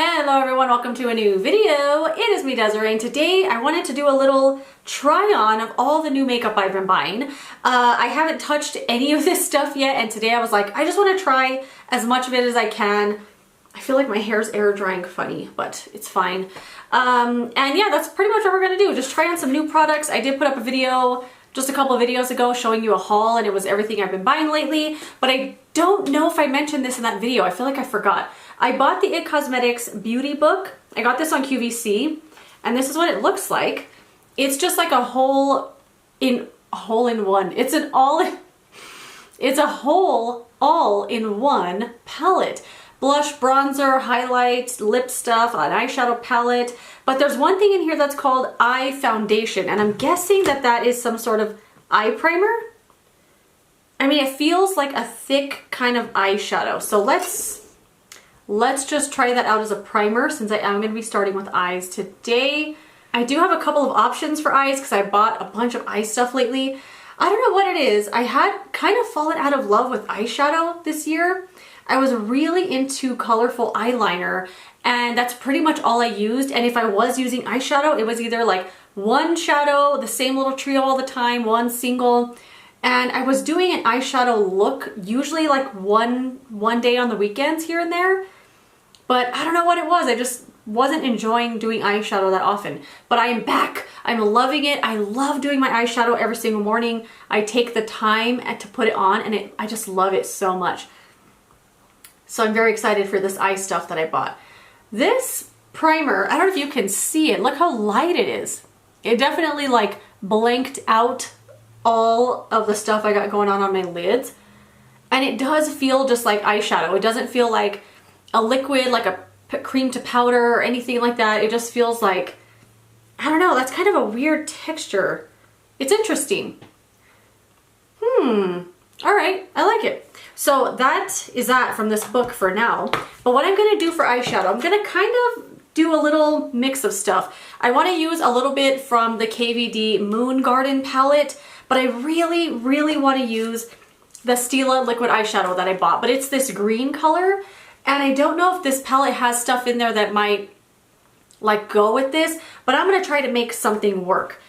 Hello everyone, welcome to a new video. It is me, Desiree, and today I wanted to do a little try on of all the new makeup I've been buying. I haven't touched any of this stuff yet, and today I was like, I just want to try as much of it as I can. I feel like my hair's air drying funny, but it's fine. And yeah, that's pretty much what we're gonna do. Just try on some new products. I did put up a video just a couple of videos ago showing you a haul, and it was everything I've been buying lately, but I don't know if I mentioned this in that video. I feel like I forgot. I bought the IT Cosmetics beauty book. I got this on QVC, and this is what it looks like. It's just like a hole in one. It's a whole all-in-one palette. Blush, bronzer, highlight, lip stuff, an eyeshadow palette. But there's one thing in here that's called eye foundation, and I'm guessing that that is some sort of eye primer. I mean, it feels like a thick kind of eyeshadow. So let's just try that out as a primer, since I am going to be starting with eyes today. I do have a couple of options for eyes because I bought a bunch of eye stuff lately. I don't know what it is. I had kind of fallen out of love with eyeshadow this year. I was really into colorful eyeliner, and that's pretty much all I used. And if I was using eyeshadow, it was either like one shadow, the same little trio all the time, one single. And I was doing an eyeshadow look usually like one day on the weekends here and there. But I don't know what it was. I just wasn't enjoying doing eyeshadow that often. But I am back. I'm loving it. I love doing my eyeshadow every single morning. I take the time to put it on, and I just love it so much. So I'm very excited for this eye stuff that I bought. This primer, I don't know if you can see it. Look how light it is. It definitely like blanked out all of the stuff I got going on my lids. And it does feel just like eyeshadow. It doesn't feel like a liquid, like a cream to powder or anything like that. It just feels like, I don't know, that's kind of a weird texture. It's interesting. All right, I like it. So that is that from this book for now. But what I'm gonna do for eyeshadow, I'm gonna kind of do a little mix of stuff. I wanna use a little bit from the KVD Moon Garden palette, but I really, really wanna use the Stila liquid eyeshadow that I bought, but it's this green color. And I don't know if this palette has stuff in there that might like go with this, but I'm gonna try to make something work.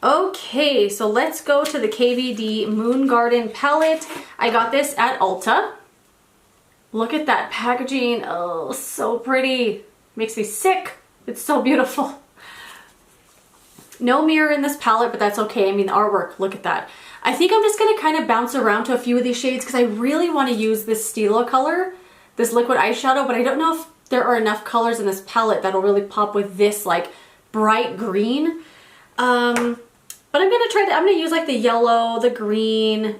Okay, so let's go to the KVD Moon Garden palette. I got this at Ulta. Look at that packaging. Oh, so pretty. Makes me sick. It's so beautiful. No mirror in this palette, but that's okay. I mean, the artwork, look at that. I think I'm just gonna kind of bounce around to a few of these shades because I really want to use this Stila color, this liquid eyeshadow, but I don't know if there are enough colors in this palette that'll really pop with this like bright green. But I'm gonna try to, I'm gonna use like the yellow, the green,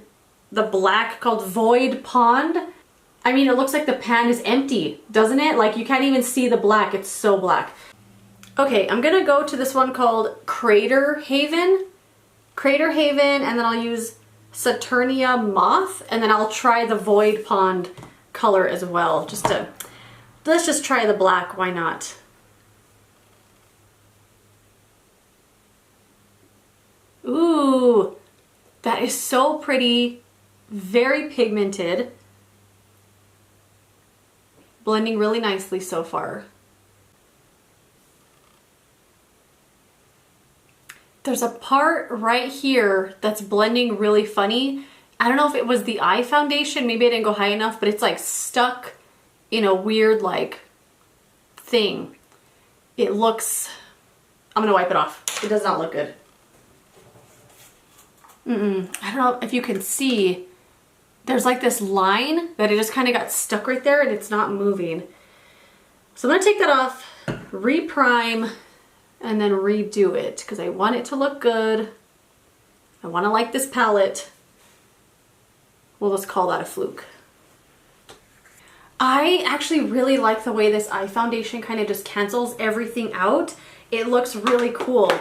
the black called Void Pond. I mean, it looks like the pan is empty, doesn't it? Like you can't even see the black, it's so black. Okay, I'm gonna go to this one called Crater Haven, and then I'll use Saturnia Moth, and then I'll try the Void Pond color as well, let's just try the black, why not? Ooh, that is so pretty, very pigmented, blending really nicely so far. There's a part right here that's blending really funny. I don't know if it was the eye foundation, maybe I didn't go high enough, but it's like stuck in a weird like thing. It looks, I'm gonna wipe it off. It does not look good. I don't know if you can see, there's like this line that it just kind of got stuck right there and it's not moving. So I'm gonna take that off, reprime, and then redo it because I want it to look good. I want to like this palette. We'll just call that a fluke. I actually really like the way this eye foundation kind of just cancels everything out. It looks really cool.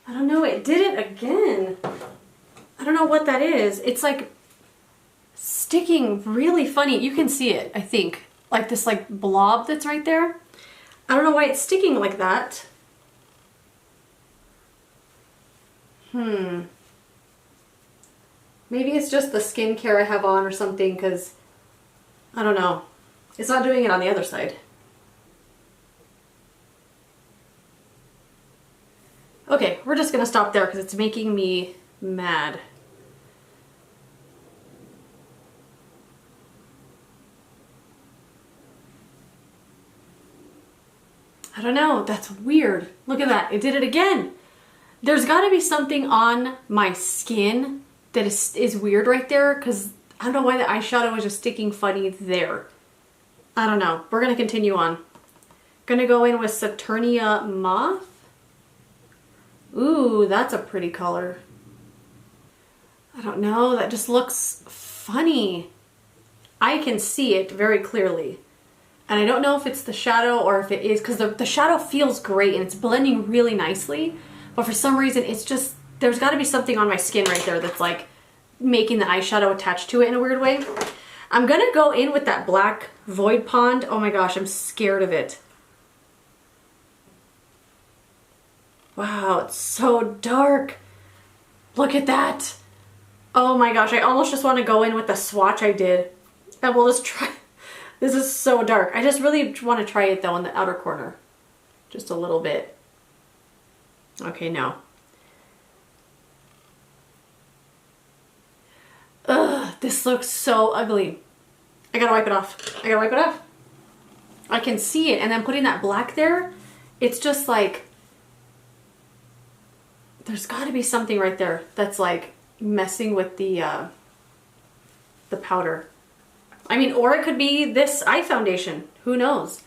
I don't know, it did it again. I don't know what that is. It's like sticking really funny. You can see it, I think. Like this like blob that's right there. I don't know why it's sticking like that. Maybe it's just the skincare I have on or something, because I don't know. It's not doing it on the other side. Okay, we're just gonna stop there because it's making me mad. I don't know, that's weird. Look at that, it did it again. There's gotta be something on my skin that is weird right there, because I don't know why the eyeshadow is just sticking funny there. I don't know, we're gonna continue on. Gonna go in with Saturnia Moth. Ooh, that's a pretty color. I don't know, that just looks funny. I can see it very clearly. And I don't know if it's the shadow or if it is, because the shadow feels great and it's blending really nicely. But for some reason, it's just, there's got to be something on my skin right there that's like making the eyeshadow attach to it in a weird way. I'm going to go in with that black Void Pond. Oh my gosh, I'm scared of it. Wow, it's so dark. Look at that. Oh my gosh, I almost just want to go in with the swatch I did. And we'll just try. This is so dark. I just really want to try it though in the outer corner. Just a little bit. Okay, no. Ugh, this looks so ugly. I gotta wipe it off. I gotta wipe it off. I can see it, and then putting that black there, it's just like, there's gotta be something right there that's like messing with the powder. I mean, or it could be this eye foundation. Who knows?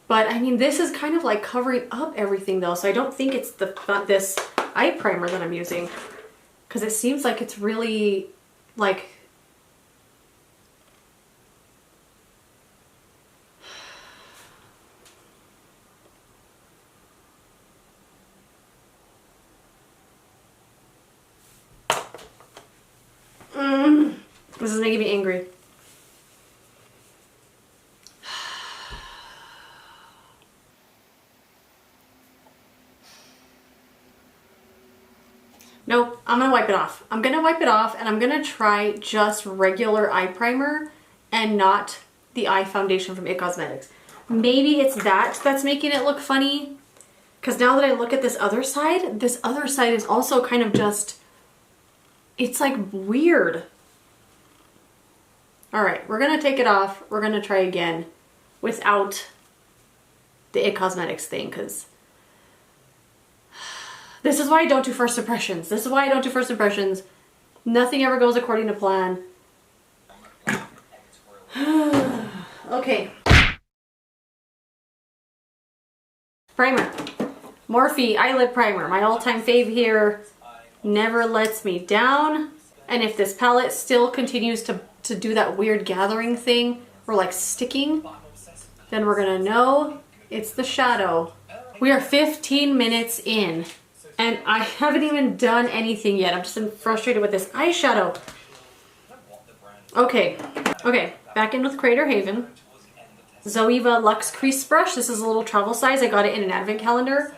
But I mean, this is kind of like covering up everything though, so I don't think it's this eye primer that I'm using, because it seems like it's really like, this is making me angry. Nope, I'm gonna wipe it off. I'm gonna wipe it off and I'm gonna try just regular eye primer and not the eye foundation from IT Cosmetics. Maybe it's that's making it look funny, because now that I look at this other side is also kind of just, it's like weird. All right, we're gonna take it off. We're gonna try again without the IT Cosmetics thing, because this is why I don't do first impressions. This is why I don't do first impressions. Nothing ever goes according to plan. Okay. Primer. Morphe Eyelid Primer. My all-time fave here. Never lets me down. And if this palette still continues to do that weird gathering thing, or like sticking, then we're gonna know it's the shadow. We are 15 minutes in. And I haven't even done anything yet. I'm just frustrated with this eyeshadow. Okay, back in with Crater Haven. Zoeva Luxe Crease Brush. This is a little travel size. I got it in an advent calendar.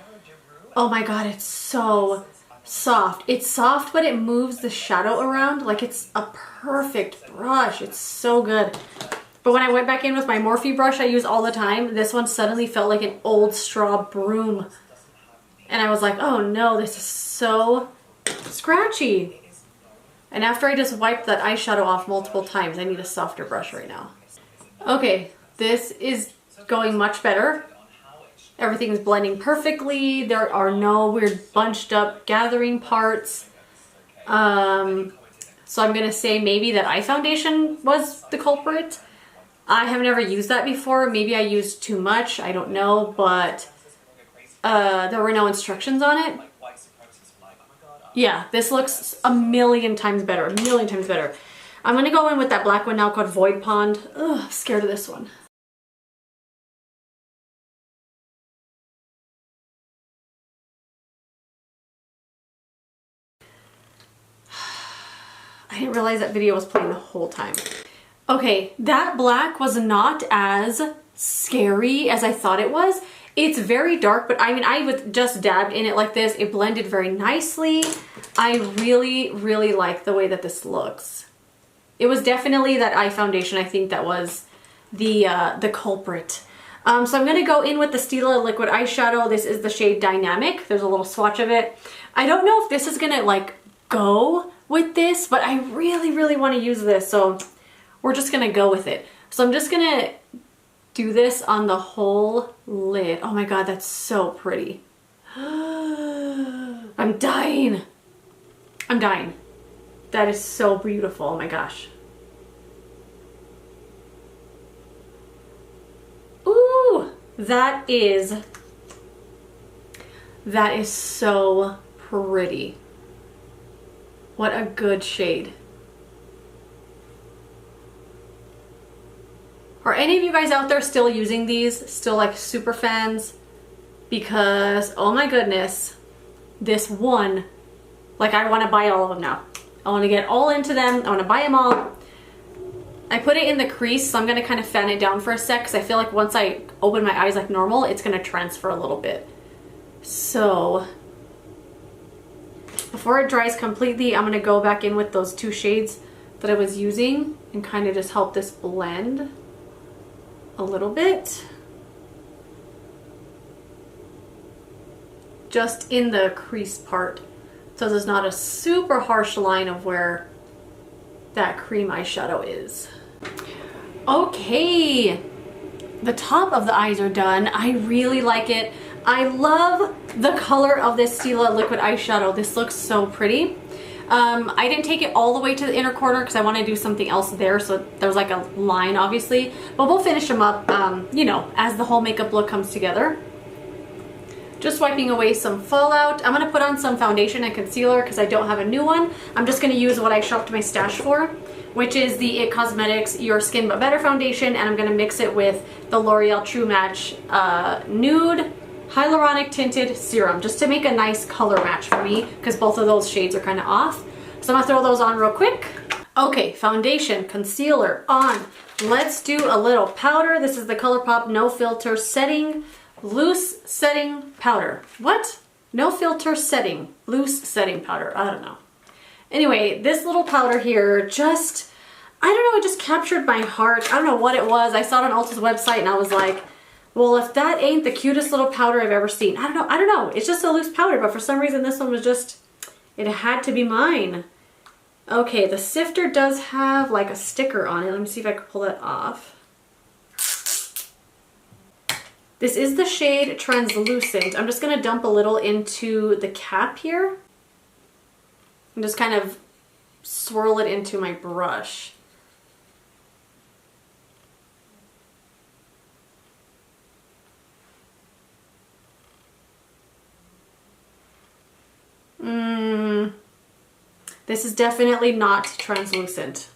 Oh my god, it's so soft. It's soft, but it moves the shadow around like it's a perfect brush. It's so good. But when I went back in with my Morphe brush I use all the time, this one suddenly felt like an old straw broom. And I was like, oh no, this is so scratchy. And after I just wiped that eyeshadow off multiple times, I need a softer brush right now. Okay, this is going much better. Everything is blending perfectly. There are no weird bunched up gathering parts. So I'm gonna say maybe that eye foundation was the culprit. I have never used that before. Maybe I used too much, I don't know, but there were no instructions on it. Yeah, this looks a million times better, a million times better. I'm gonna go in with that black one now called Void Pond. Ugh, I'm scared of this one. I didn't realize that video was playing the whole time. Okay, that black was not as scary as I thought it was. It's very dark, but I mean, I just dabbed in it like this. It blended very nicely. I really, really like the way that this looks. It was definitely that eye foundation, I think, that was the culprit. So I'm going to go in with the Stila liquid eyeshadow. This is the shade Dynamic. There's a little swatch of it. I don't know if this is going to like go with this, but I really, really want to use this. So we're just going to go with it. So I'm just going to do this on the whole lid. Oh my God, that's so pretty. I'm dying. I'm dying. That is so beautiful. Oh my gosh. Ooh, that is so pretty. What a good shade. Are any of you guys out there still using these? Still like super fans? Because, oh my goodness, this one, like I want to buy all of them now. I want to get all into them. I want to buy them all. I put it in the crease, so I'm going to kind of fan it down for a sec because I feel like once I open my eyes like normal, it's going to transfer a little bit. So before it dries completely, I'm going to go back in with those two shades that I was using and kind of just help this blend a little bit. Just in the crease part, so there's not a super harsh line of where that cream eyeshadow is. Okay, the top of the eyes are done. I really like it. I love the color of this Stila liquid eyeshadow. This looks so pretty. I didn't take it all the way to the inner corner because I want to do something else there, so there's like a line obviously, but we'll finish them up, you know, as the whole makeup look comes together. Just wiping away some fallout. I'm going to put on some foundation and concealer because I don't have a new one. I'm just going to use what I shopped my stash for, which is the IT Cosmetics Your Skin But Better foundation, and I'm going to mix it with the L'Oreal True Match Nude Hyaluronic Tinted Serum, just to make a nice color match for me because both of those shades are kind of off. So I'm going to throw those on real quick. Okay, foundation, concealer on. Let's do a little powder. This is the ColourPop No Filter Setting Loose Setting Powder. What? No Filter Setting. Loose Setting Powder. I don't know. Anyway, this little powder here just, I don't know, it just captured my heart. I don't know what it was. I saw it on Ulta's website and I was like, well, if that ain't the cutest little powder I've ever seen. I don't know. It's just a loose powder, but for some reason this one was just, it had to be mine. Okay, the sifter does have like a sticker on it. Let me see if I can pull that off. This is the shade Translucent. I'm just going to dump a little into the cap here and just kind of swirl it into my brush. This is definitely not translucent.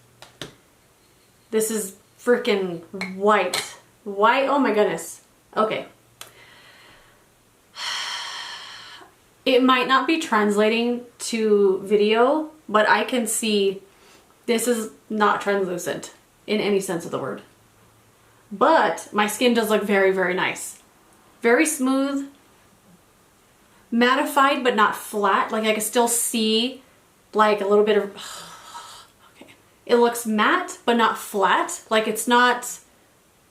This is freaking white. White, oh my goodness. Okay. It might not be translating to video, but I can see this is not translucent in any sense of the word. But my skin does look very, very nice. Very smooth. Mattified, but not flat. Like I can still see like a little bit of, okay. It looks matte, but not flat. Like it's not,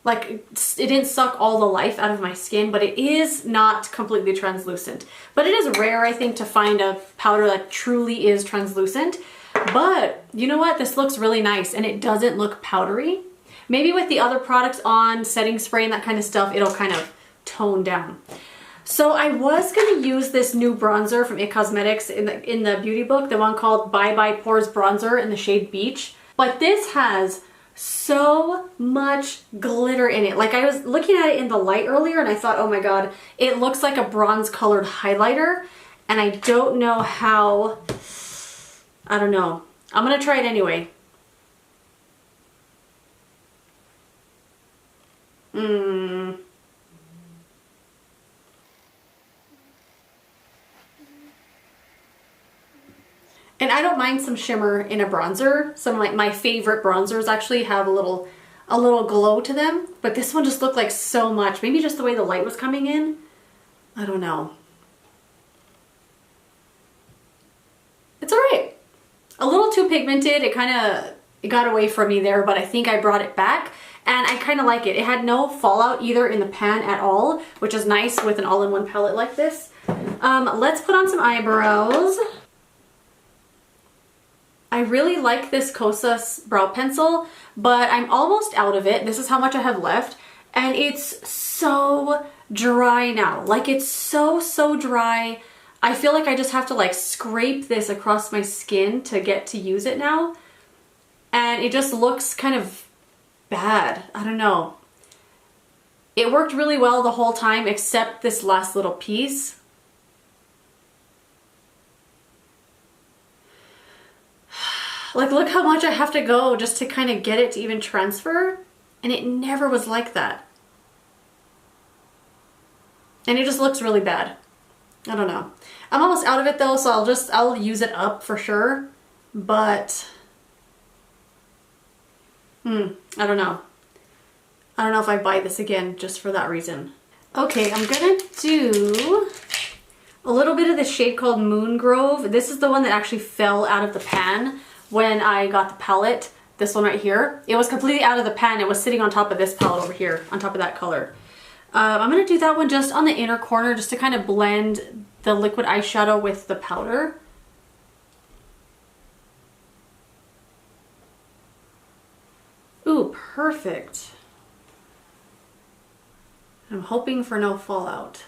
like it didn't suck all the life out of my skin, but it is not completely translucent. But it is rare, I think, to find a powder that truly is translucent. But you know what? This looks really nice and it doesn't look powdery. Maybe with the other products on, setting spray and that kind of stuff, it'll kind of tone down. So I was going to use this new bronzer from IT Cosmetics in the beauty book, the one called Bye Bye Pores Bronzer in the shade Beach. But this has so much glitter in it. Like I was looking at it in the light earlier and I thought, oh my god, it looks like a bronze colored highlighter. And I don't know how, I don't know. I'm going to try it anyway. And I don't mind some shimmer in a bronzer. Some like my favorite bronzers actually have a little glow to them, but this one just looked like so much. Maybe just the way the light was coming in. I don't know. pigmented. It got away from me there, but I think I brought it back. And I kind of like it. It had no fallout either in the pan at all, which is nice with an all-in-one palette like this. Let's put on some eyebrows. I really like this Kosas brow pencil, but I'm almost out of it. This is how much I have left. And it's so dry now. Like, it's so, so dry. I feel like I just have to like scrape this across my skin to get to use it now. And it just looks kind of bad. I don't know. It worked really well the whole time except this last little piece. Like, look how much I have to go just to kind of get it to even transfer. And it never was like that. And it just looks really bad. I don't know. I'm almost out of it though, so I'll use it up for sure. But I don't know. I don't know if I buy this again just for that reason. Okay, I'm gonna do a little bit of the shade called Moon Grove. This is the one that actually fell out of the pan when I got the palette. This one right here. It was completely out of the pan. It was sitting on top of this palette over here, on top of that color. I'm gonna do that one just on the inner corner just to kind of blend the liquid eyeshadow with the powder. Ooh, perfect. I'm hoping for no fallout.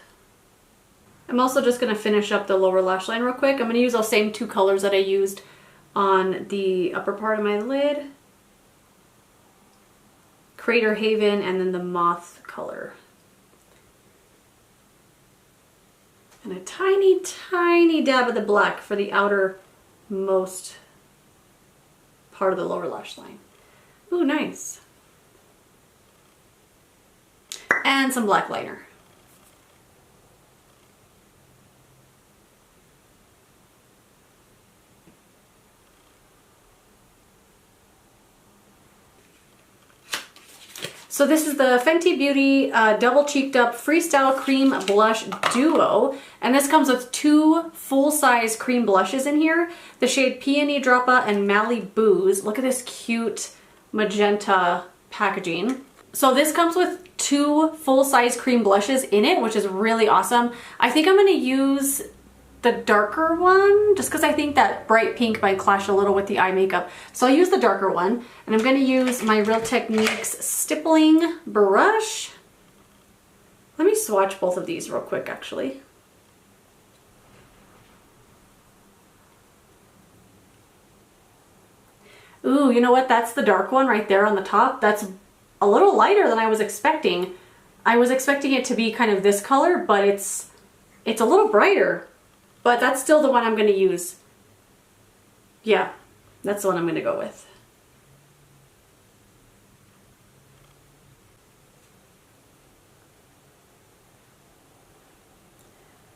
I'm also just going to finish up the lower lash line real quick. I'm going to use those same two colors that I used on the upper part of my lid. Crater Haven and then the moth color. And a tiny, tiny dab of the black for the outermost part of the lower lash line. Ooh, nice. And some black liner. So this is the Fenty Beauty Double Cheeked Up Freestyle Cream Blush Duo. And this comes with two full-size cream blushes in here. The shade Peony Droppa and Malibu's. Look at this cute magenta packaging. So this comes with two full-size cream blushes in it, which is really awesome. I think I'm going to use the darker one just because I think that bright pink might clash a little with the eye makeup. So I'll use the darker one, and I'm going to use my Real Techniques stippling brush. Let me swatch both of these real quick actually. Ooh, you know what? That's the dark one right there on the top. That's a little lighter than I was expecting. I was expecting it to be kind of this color, but it's a little brighter. But that's still the one I'm going to use. Yeah, that's the one I'm going to go with.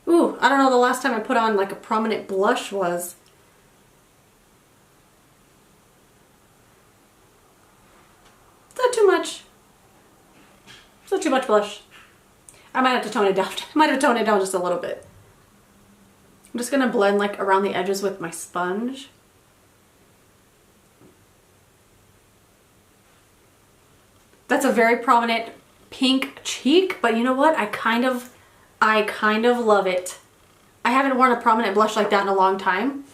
Ooh, I don't know the last time I put on like a prominent blush was. Not too much. It's not too much blush. I might have to tone it down. I might have toned it down just a little bit. I'm just gonna blend like around the edges with my sponge. That's a very prominent pink cheek, but you know what? I kind of love it. I haven't worn a prominent blush like that in a long time.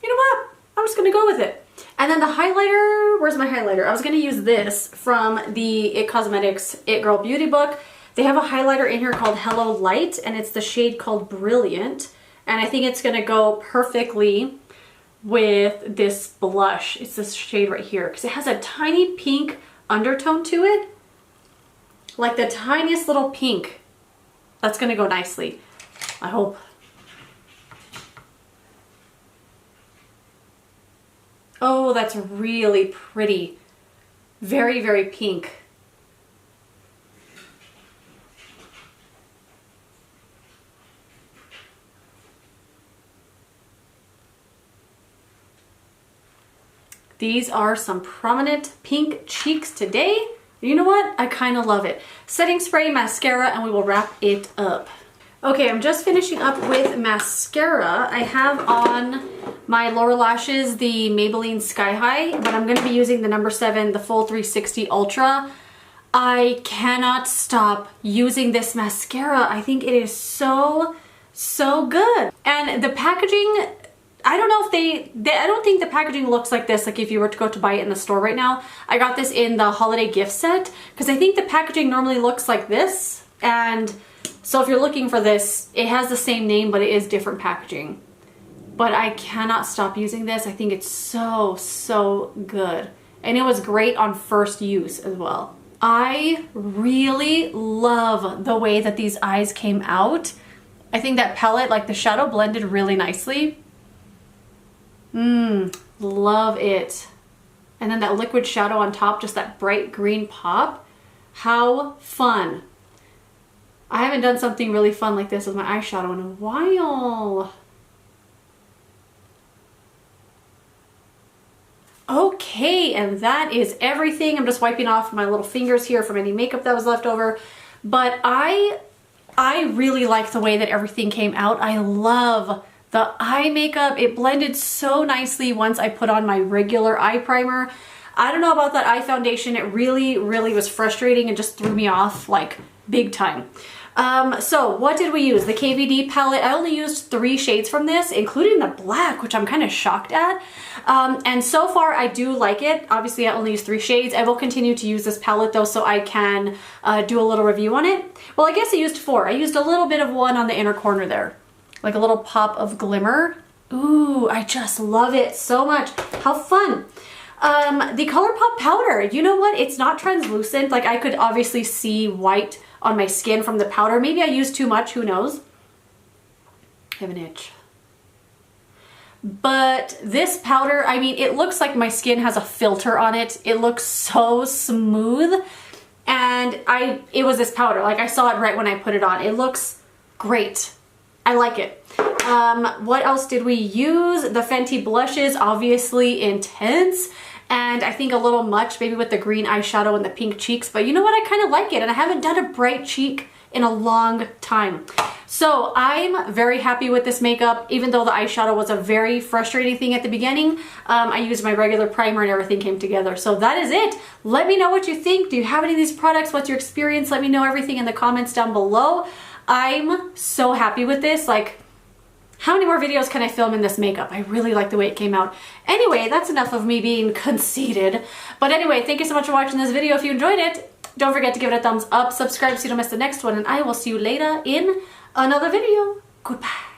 You know what? I'm just gonna go with it. And then the highlighter, where's my highlighter? I was going to use this from the It Cosmetics It Girl Beauty book. They have a highlighter in here called Hello Light, and it's the shade called Brilliant. And I think it's going to go perfectly with this blush. It's this shade right here because it has a tiny pink undertone to it. Like the tiniest little pink. That's going to go nicely, I hope. Oh, that's really pretty. Very, very pink. These are some prominent pink cheeks today. You know what? I kind of love it. Setting spray, mascara, and we will wrap it up. Okay, I'm just finishing up with mascara. I have on my lower lashes, the Maybelline Sky High, but I'm gonna be using the number 7, the Full 360 Ultra. I cannot stop using this mascara. I think it is so, so good. And the packaging, I don't know if I don't think the packaging looks like this, like if you were to go to buy it in the store right now. I got this in the holiday gift set because I think the packaging normally looks like this. And so if you're looking for this, it has the same name, but it is different packaging. But I cannot stop using this. I think it's so, so good. And it was great on first use as well. I really love the way that these eyes came out. I think that palette, like the shadow blended really nicely. Love it. And then that liquid shadow on top, just that bright green pop. How fun. I haven't done something really fun like this with my eyeshadow in a while. Okay, and that is everything. I'm just wiping off my little fingers here from any makeup that was left over. But I really like the way that everything came out. I love the eye makeup. It blended so nicely once I put on my regular eye primer. I don't know about that eye foundation. It really, really was frustrating and just threw me off like big time. So what did we use? The KVD palette. I only used 3 shades from this, including the black, which I'm kind of shocked at. And so far I do like it. Obviously I only used 3 shades. I will continue to use this palette though, so I can do a little review on it. Well, I guess I used 4. I used a little bit of one on the inner corner there, like a little pop of glimmer. Ooh, I just love it so much. How fun. The ColourPop powder, you know what? It's not translucent. Like I could obviously see white on my skin from the powder. Maybe I used too much, who knows? I have an itch. But this powder, I mean, it looks like my skin has a filter on it. It looks so smooth. And it was this powder. Like I saw it right when I put it on. It looks great. I like it. What else did we use? The Fenty blushes, obviously intense. And I think a little much, maybe with the green eyeshadow and the pink cheeks. But you know what? I kind of like it. And I haven't done a bright cheek in a long time. So I'm very happy with this makeup, even though the eyeshadow was a very frustrating thing at the beginning. I used my regular primer and everything came together. So that is it. Let me know what you think. Do you have any of these products? What's your experience? Let me know everything in the comments down below. I'm so happy with this. Like, how many more videos can I film in this makeup? I really like the way it came out. Anyway, that's enough of me being conceited. But anyway, thank you so much for watching this video. If you enjoyed it, don't forget to give it a thumbs up, subscribe so you don't miss the next one, and I will see you later in another video. Goodbye.